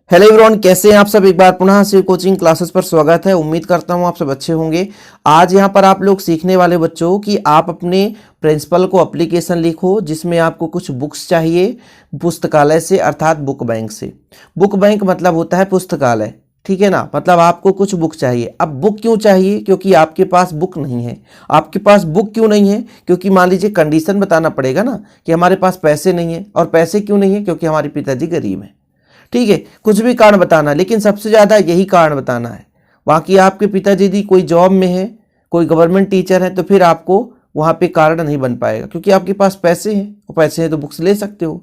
Hello everyone, कैसे हैं आप सब। एक बार पुनः से कोचिंग क्लासेस पर स्वागत है। उम्मीद करता हूं आप सब अच्छे होंगे। आज यहां पर आप लोग सीखने वाले बच्चों कि आप अपने प्रिंसिपल को एप्लीकेशन लिखो जिसमें आपको कुछ बुक्स चाहिए पुस्तकालय से, अर्थात बुक बैंक से। बुक बैंक मतलब होता है पुस्तकालय, ठीक है ना। मतलब आपको कुछ बुक चाहिए। अब बुक क्यों चाहिए? क्योंकि आपके पास बुक नहीं है। आपके पास बुक क्यों नहीं है? क्योंकि मान लीजिए कंडीशन बताना पड़ेगा ना कि हमारे पास पैसे नहीं है। और पैसे क्यों नहीं है? क्योंकि हमारे पिताजी गरीब हैं, ठीक है। कुछ भी कारण बताना, लेकिन सबसे ज़्यादा यही कारण बताना है। बाकी आपके पिताजी यदि कोई जॉब में है, कोई गवर्नमेंट टीचर है, तो फिर आपको वहाँ पे कारण नहीं बन पाएगा, क्योंकि आपके पास पैसे हैं और पैसे हैं तो बुक्स ले सकते हो।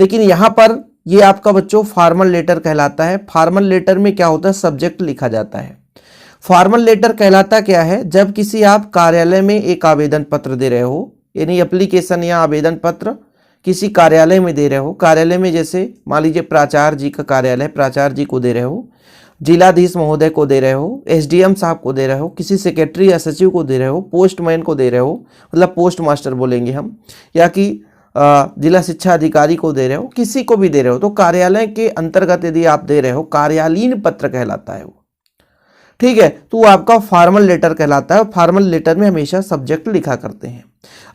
लेकिन यहाँ पर ये आपका बच्चों फॉर्मल लेटर कहलाता है। फॉर्मल लेटर में क्या होता है? सब्जेक्ट लिखा जाता है। फॉर्मल लेटर कहलाता क्या है? जब किसी आप कार्यालय में एक आवेदन पत्र दे रहे हो, यानी एप्लीकेशन या आवेदन पत्र किसी कार्यालय में दे रहे हो। कार्यालय में जैसे मान लीजिए प्राचार्य जी का कार्यालय, प्राचार्य जी को दे रहे हो, जिलाधीश महोदय को दे रहे हो, एसडीएम साहब को दे रहे हो, किसी सेक्रेटरी या सचिव को दे रहे हो, पोस्टमैन को दे रहे हो, मतलब पोस्ट मास्टर बोलेंगे हम, या कि जिला शिक्षा अधिकारी को दे रहे हो, किसी को भी दे रहे हो, तो कार्यालय के अंतर्गत यदि आप दे रहे हो, कार्यालयीन पत्र कहलाता है वो, ठीक है। तो वो आपका फॉर्मल लेटर कहलाता है। फॉर्मल लेटर में हमेशा सब्जेक्ट लिखा करते हैं।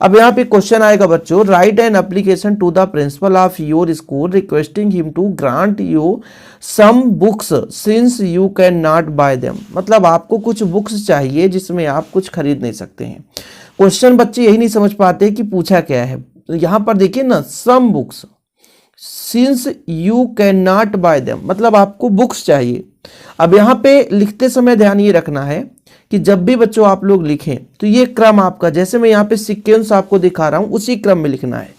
अब यहाँ पे क्वेश्चन आएगा बच्चों, write an application to the principal of your school requesting him to grant you some books since you can not buy them. मतलब आपको कुछ बुक्स चाहिए जिसमें आप कुछ खरीद नहीं सकते हैं। क्वेश्चन बच्चे यही नहीं समझ पाते कि पूछा क्या है। तो यहाँ पर देखिए ना, some books since you can not buy them, मतलब आपको बुक्स चाहिए। अब यहाँ पे लिखते समय ध्यान ये रखना है कि जब भी बच्चों आप लोग लिखें तो ये क्रम आपका, जैसे मैं यहाँ पे सीक्वेंस आपको दिखा रहा हूँ, उसी क्रम में लिखना है।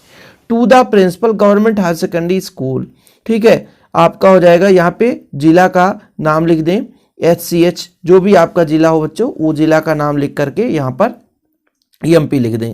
To the principal government higher secondary school, ठीक है। आपका हो जाएगा यहाँ पे जिला का नाम लिख दें, HCH जो भी आपका जिला हो बच्चों, वो जिला का नाम लिख करके यहाँ पर MP लिख दें।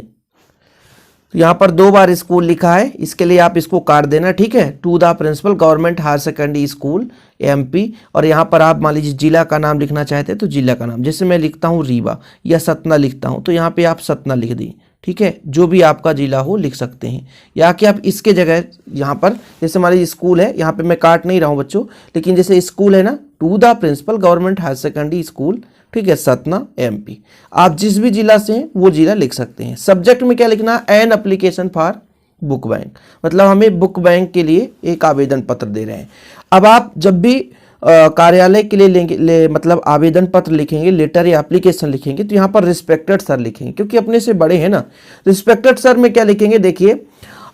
तो यहाँ पर 2 बार स्कूल लिखा है, इसके लिए आप इसको काट देना, ठीक है। To the principal government higher secondary school MP, और यहाँ पर आप मान लीजिए जिला का नाम लिखना चाहते हैं तो जिला का नाम, जैसे मैं लिखता हूँ रीवा या सतना लिखता हूँ, तो यहाँ पे आप सतना लिख दें, ठीक है। जो भी आपका जिला हो लिख सकते हैं, या कि आप इसके जगह यहाँ पर जैसे मान लीजिए स्कूल है, यहाँ पे मैं काट नहीं रहा हूँ बच्चों, लेकिन जैसे स्कूल है ना, to the principal government higher secondary school, ठीक है, सतना MP। आप जिस भी जिला से हैं वो जिला लिख सकते हैं। सब्जेक्ट में क्या लिखना है? N application for book bank, मतलब हमें बुक बैंक के लिए एक आवेदन पत्र दे रहे हैं। अब आप जब भी कार्यालय के लिए लेंगे मतलब आवेदन पत्र लिखेंगे, लेटर या एप्लीकेशन लिखेंगे, तो यहाँ पर रिस्पेक्टेड सर लिखेंगे, क्योंकि अपने से बड़े हैं ना। रिस्पेक्टेड सर में क्या लिखेंगे? देखिए,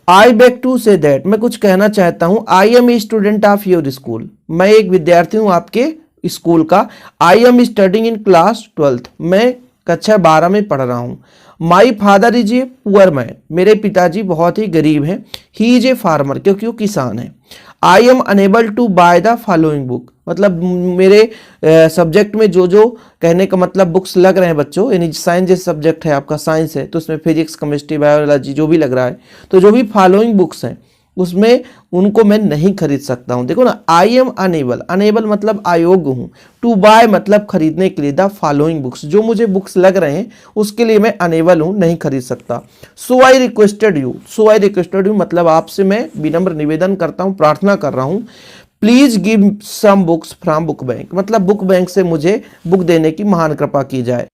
I beg to say that, मैं कुछ कहना चाहता हूँ, I am a student of your school, मैं एक विद्यार्थी हूँ आपके स्कूल का। I am studying in class 12th, मैं कक्षा 12 में पढ़ रहा हूँ। My father is a poor man, मेरे पिताजी बहुत ही गरीब हैं। ही इज ए फार्मर, क्योंकि वो किसान है। I am unable to buy the following book, मतलब मेरे सब्जेक्ट में जो जो कहने का मतलब बुक्स लग रहे हैं बच्चों, यानी साइंस जैसे सब्जेक्ट है आपका, साइंस है तो उसमें फिजिक्स, केमिस्ट्री, बायोलॉजी जो भी लग रहा है, तो जो भी फॉलोइंग बुक्स हैं उसमें उनको मैं नहीं खरीद सकता हूं। देखो ना, आई एम अनेबल, अनेबल मतलब अयोग्य हूं, टू बाय मतलब खरीदने के लिए, द फॉलोइंग बुक्स, जो मुझे बुक्स लग रहे हैं उसके लिए मैं अनेबल हूं, नहीं खरीद सकता। So I requested you, so I requested you मतलब आपसे मैं विनम्र निवेदन करता हूं, प्रार्थना कर रहा हूं, please give some books from book bank, मतलब बुक बैंक से मुझे बुक देने की महान कृपा की जाए।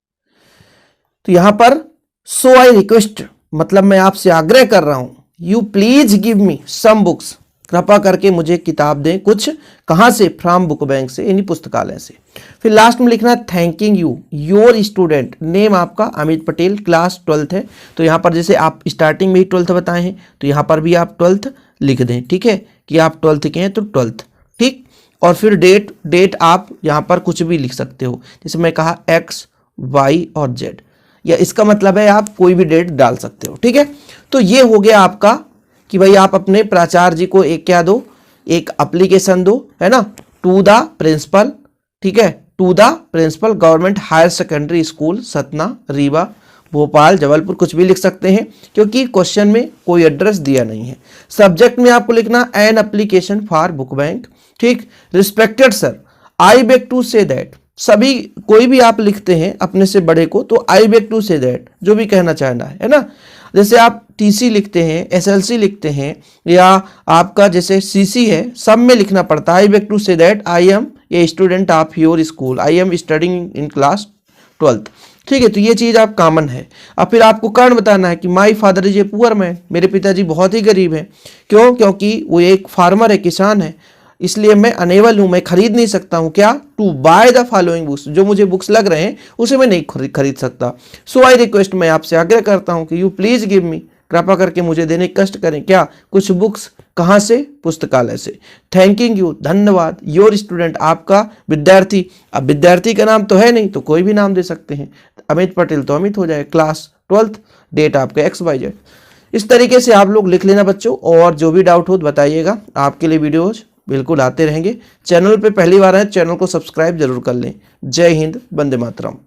तो यहां पर सो आई रिक्वेस्ट मतलब मैं आपसे आग्रह कर रहा हूं, you please give me some books, कृपा करके मुझे किताब दें कुछ। कहां से? फ्रॉम बुक बैंक से, यानी पुस्तकालय से। फिर लास्ट में लिखना thanking you your student, name आपका अमित पटेल, क्लास 12th है, तो यहाँ पर जैसे आप स्टार्टिंग में ही 12th बताए हैं तो यहाँ पर भी आप 12th लिख दें, ठीक है, कि आप 12th के हैं तो 12th, ठीक। और फिर डेट आप यहाँ पर कुछ भी लिख सकते हो, जैसे मैं कहा X, Y और Z, या इसका मतलब है आप कोई भी डेट डाल सकते हो, ठीक है। तो ये हो गया आपका कि भाई आप अपने प्राचार्य जी को एक क्या दो, एक एप्लीकेशन दो, है ना, टू द प्रिंसिपल, ठीक है, to the principal government higher secondary school Satna, Rewa, Bhopal, Jabalpur, कुछ भी लिख सकते हैं, क्योंकि क्वेश्चन में कोई एड्रेस दिया नहीं है। सब्जेक्ट में आपको लिखना an application for book bank, ठीक। Respected sir, I beg to say that, सभी कोई भी आप लिखते हैं अपने से बड़े को तो I beg to say that, जो भी कहना चाहना है ना। जैसे आप टीसी लिखते हैं, एसएलसी लिखते हैं, या आपका जैसे सीसी है, सब में लिखना पड़ता है I beg to say that I am a student of your school, I am studying in class 12th। ठीक है, तो ये चीज़ आप कॉमन है। अब फिर आपको कारण बताना है कि माई father is a poor man, मेरे पिताजी बहुत ही गरीब हैं। क्यों? क्योंकि वो एक फार्मर है, किसान है, इसलिए मैं अनेबल हूँ, मैं खरीद नहीं सकता हूँ क्या, to buy the following books, जो मुझे बुक्स लग रहे हैं उसे मैं नहीं खरीद सकता। सो आई रिक्वेस्ट, मैं आपसे आग्रह करता हूँ कि यू प्लीज गिव मी, कृपा करके मुझे देने की कष्ट करें क्या, कुछ बुक्स। कहाँ से? पुस्तकालय से। थैंकिंग यू, धन्यवाद, योर स्टूडेंट, आपका विद्यार्थी। अब विद्यार्थी का नाम तो है नहीं, तो कोई भी नाम दे सकते हैं, अमित पटेल तो अमित हो जाए, क्लास 12th, डेट आपका XYZ। इस तरीके से आप लोग लिख लेना बच्चों, और जो भी डाउट हो तो बताइएगा, आपके लिए वीडियोज बिल्कुल आते रहेंगे। चैनल पे पहली बार है, चैनल को सब्सक्राइब जरूर कर लें। जय हिंद, वंदे मातरम।